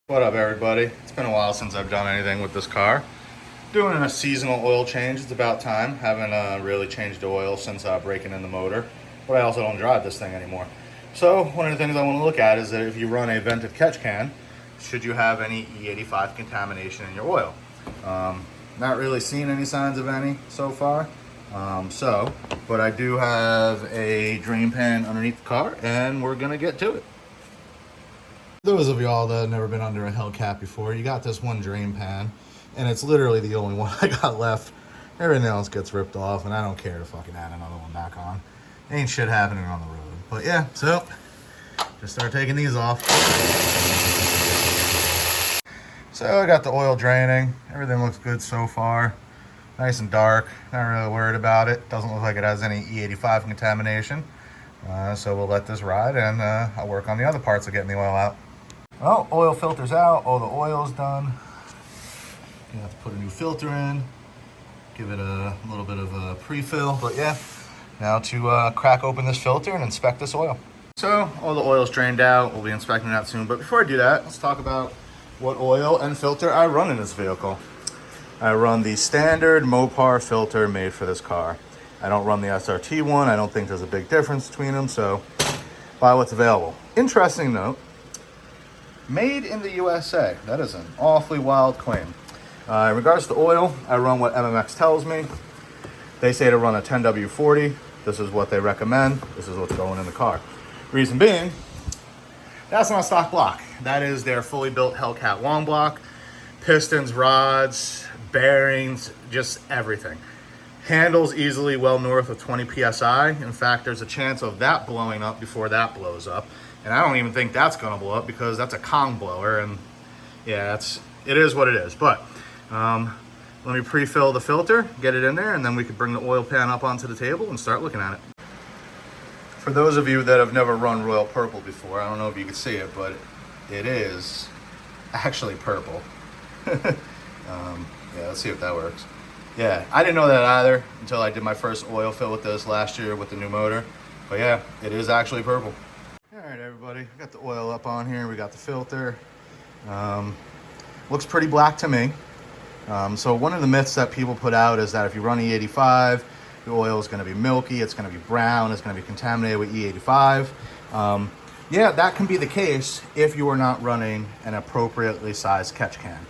What up, everybody? It's been a while since I've done anything with this car. Doing a seasonal oil change. It's about time. Haven't really changed the oil since breaking in the motor, but I also don't drive this thing anymore. So one of the things I want to look at is that if you run a vented catch can, should you have any E85 contamination in your oil? Not really seeing any signs of any so far. But I do have a drain pan underneath the car, and we're gonna get to it. Those of y'all that have never been under a Hellcat before, you got this one drain pan, and it's literally the only one I got left. Everything else gets ripped off, and I don't care to fucking add another one back on. Ain't shit happening on the road. But yeah, so just start taking these off. So I got the oil draining. Everything looks good so far. Nice and dark. Not really worried about it. Doesn't look like it has any E85 contamination. So we'll let this ride, and I'll work on the other parts of getting the oil out. Well, oil filter's out, all the oil's done. You have to put a new filter in, give it a little bit of a pre-fill, but yeah, now to crack open this filter and inspect this oil. So all the oil's drained out, we'll be inspecting that soon, but before I do that, let's talk about what oil and filter I run in this vehicle. I run the standard Mopar filter made for this car. I don't run the SRT one. I don't think there's a big difference between them, so buy what's available. Interesting note, made in the USA. That is an awfully wild claim. In regards to oil, I run what MMX tells me. They say to run a 10W40. This is what they recommend. This is what's going in the car. Reason being, that's not stock block. That is their fully built Hellcat long block. Pistons, rods, bearings, just everything. Handles easily well north of 20 PSI. In fact, there's a chance of that blowing up before that blows up. And I don't even think that's gonna blow up because that's a Kong blower, and yeah, it is what it is. But let me pre-fill the filter, get it in there, and then we could bring the oil pan up onto the table and start looking at it. For those of you that have never run Royal Purple before, I don't know if you can see it, but it is actually purple. Yeah, let's see if that works. Yeah, I didn't know that either until I did my first oil fill with this last year with the new motor. But yeah, it is actually purple. All right, everybody, we got the oil up on here. We got the filter. Looks pretty black to me. So one of the myths that people put out is that if you run E85, the oil is going to be milky, it's going to be brown, it's going to be contaminated with E85. Yeah, that can be the case if you are not running an appropriately sized catch can.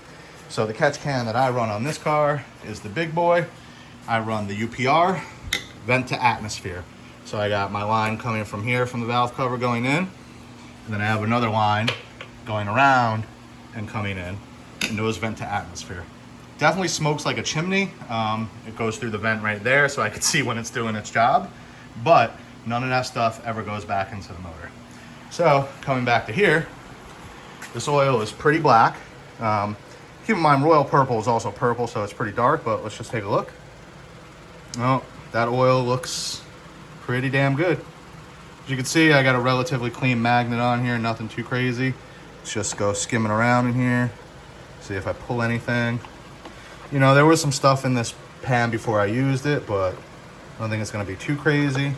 So the catch can that I run on this car is the big boy. I run the UPR, vent to atmosphere. So I got my line coming from here from the valve cover going in, and then I have another line going around and coming in, and those vent to atmosphere. Definitely smokes like a chimney. It goes through the vent right there so I can see when it's doing its job, but none of that stuff ever goes back into the motor. So coming back to here, this oil is pretty black. Keep in mind, Royal Purple is also purple, so it's pretty dark, but let's just take a look. Oh, that oil looks pretty damn good. As you can see, I got a relatively clean magnet on here, nothing too crazy. Let's just go skimming around in here, see if I pull anything. You know, there was some stuff in this pan before I used it, but I don't think it's gonna be too crazy.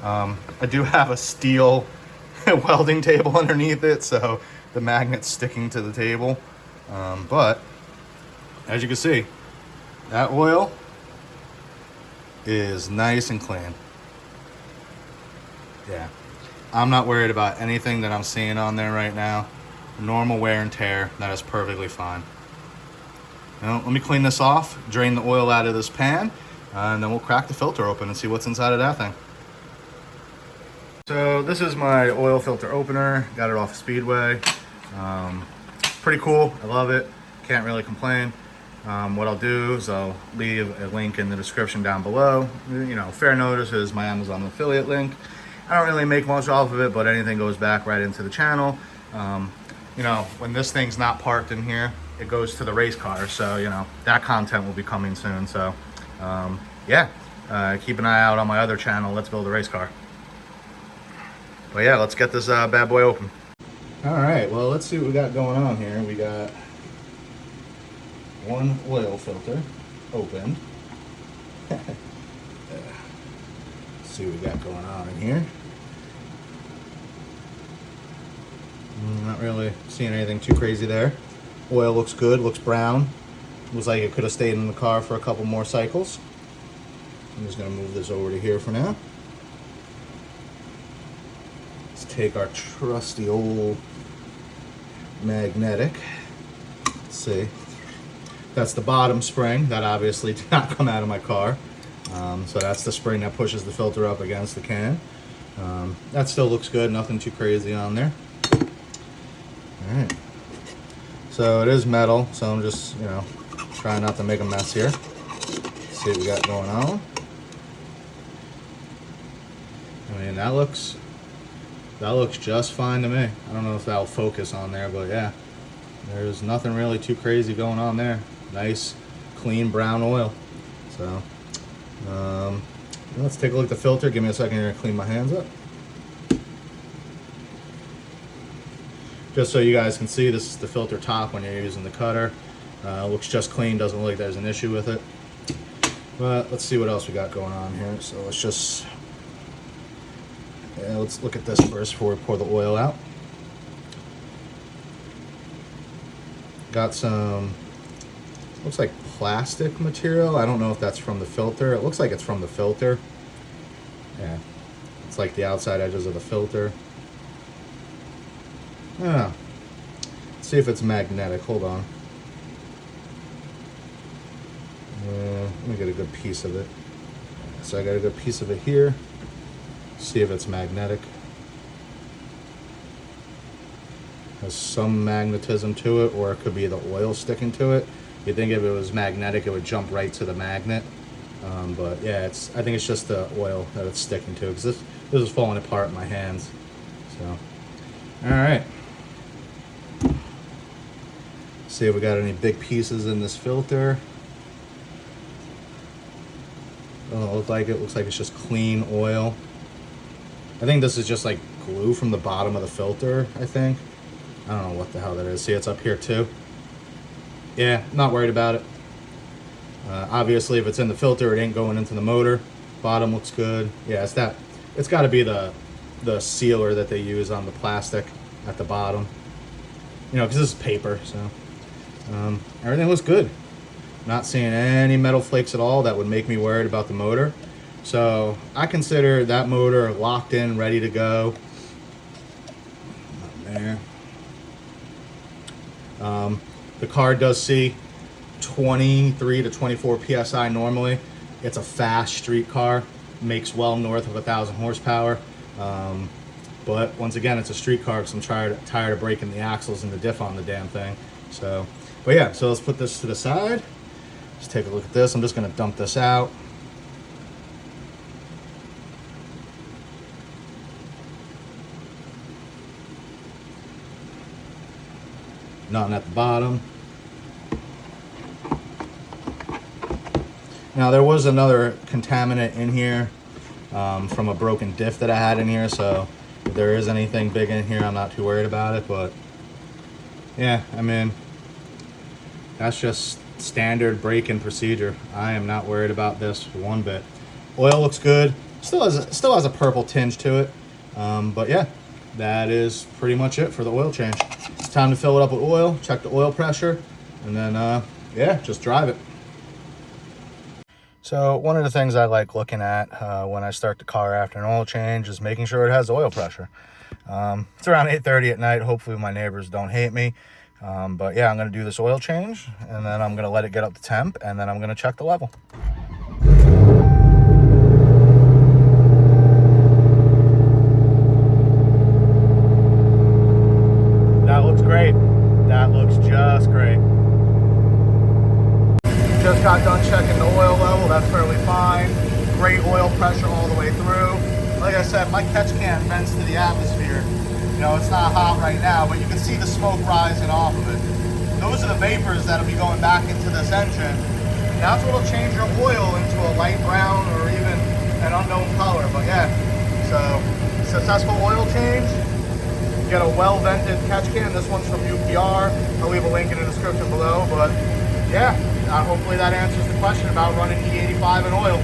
I do have a steel welding table underneath it, so the magnet's sticking to the table. But as you can see, that oil is nice and clean. Yeah, I'm not worried about anything that I'm seeing on there right now. Normal wear and tear, that is perfectly fine. Now, let me clean this off, drain the oil out of this pan, and then we'll crack the filter open and see what's inside of that thing. So this is my oil filter opener, got it off Speedway. Pretty cool, I love it, can't really complain. What I'll do is I'll leave a link in the description down below. You know, fair notice is my Amazon affiliate link. I don't really make much off of it, but anything goes back right into the channel. You know, when this thing's not parked in here, it goes to the race car, so you know that content will be coming soon. So yeah, keep an eye out on my other channel, Let's Build a Race Car. But yeah, let's get this bad boy open. All right, well, let's see what we got going on here. We got one oil filter opened. Let's see what we got going on in here. Not really seeing anything too crazy there. Oil looks good, looks brown. Looks like it could have stayed in the car for a couple more cycles. I'm just gonna move this over to here for now. Let's take our trusty old magnetic. Let's see. That's the bottom spring. That obviously did not come out of my car. So that's the spring that pushes the filter up against the can. That still looks good, nothing too crazy on there. All right. So it is metal, so I'm just, trying not to make a mess here. Let's see what we got going on. I mean, that looks just fine to me. I don't know if that'll focus on there, but yeah, there's nothing really too crazy going on there. Nice, clean brown oil. So, let's take a look at the filter. Give me a second here to clean my hands up. Just so you guys can see, this is the filter top when you're using the cutter. Looks just clean, doesn't look like there's an issue with it. But let's see what else we got going on here. So let's look at this first before we pour the oil out. Got some, looks like plastic material. I don't know if that's from the filter. It looks like it's from the filter. Yeah, it's like the outside edges of the filter. Yeah. Let's see if it's magnetic. Hold on. Let me get a good piece of it. So I got a good piece of it here. See if it's magnetic. Has some magnetism to it, or it could be the oil sticking to it. You'd think if it was magnetic, it would jump right to the magnet. But yeah, I think it's just the oil that it's sticking to, because this is falling apart in my hands. So, all right. See if we got any big pieces in this filter. Doesn't look like it. Looks like it's just clean oil. I think this is just like glue from the bottom of the filter, I think. I don't know what the hell that is. See, it's up here too. Yeah, not worried about it. Obviously, if it's in the filter, it ain't going into the motor. Bottom looks good. Yeah, it's got to be the sealer that they use on the plastic at the bottom. Because this is paper, so everything looks good. Not seeing any metal flakes at all that would make me worried about the motor. So I consider that motor locked in, ready to go. Not there. The car does see 23 to 24 PSI normally. It's a fast street car, makes well north of 1,000 horsepower. But once again, it's a street car because I'm tired of breaking the axles and the diff on the damn thing. So, but yeah, so let's put this to the side. Let's take a look at this. I'm just gonna dump this out. Nothing at the bottom. Now there was another contaminant in here from a broken diff that I had in here, so if there is anything big in here, I'm not too worried about it. But yeah, I mean, that's just standard break-in procedure. I am not worried about this one bit. Oil looks good. Still has a purple tinge to it. But yeah, that is pretty much it for the oil change. It's time to fill it up with oil, check the oil pressure, and then yeah, just drive it. So one of the things I like looking at when I start the car after an oil change is making sure it has oil pressure. It's around 8:30 at night. Hopefully my neighbors don't hate me. But yeah, I'm going to do this oil change, and then I'm going to let it get up to temp, and then I'm going to check the level. That looks great. That looks just great. Just got done checking the oil level. That's fairly fine. Great oil pressure all the way through. Like I said, my catch can vents to the atmosphere. It's not hot right now, but you can see the smoke rising off of it. Those are the vapors that'll be going back into this engine. That's what'll change your oil into a light brown or even an unknown color. But yeah, so successful oil change. Get a well-vented catch can. This one's from UPR. I'll leave a link in the description below. But yeah, hopefully that answers the question about running E85 and oil.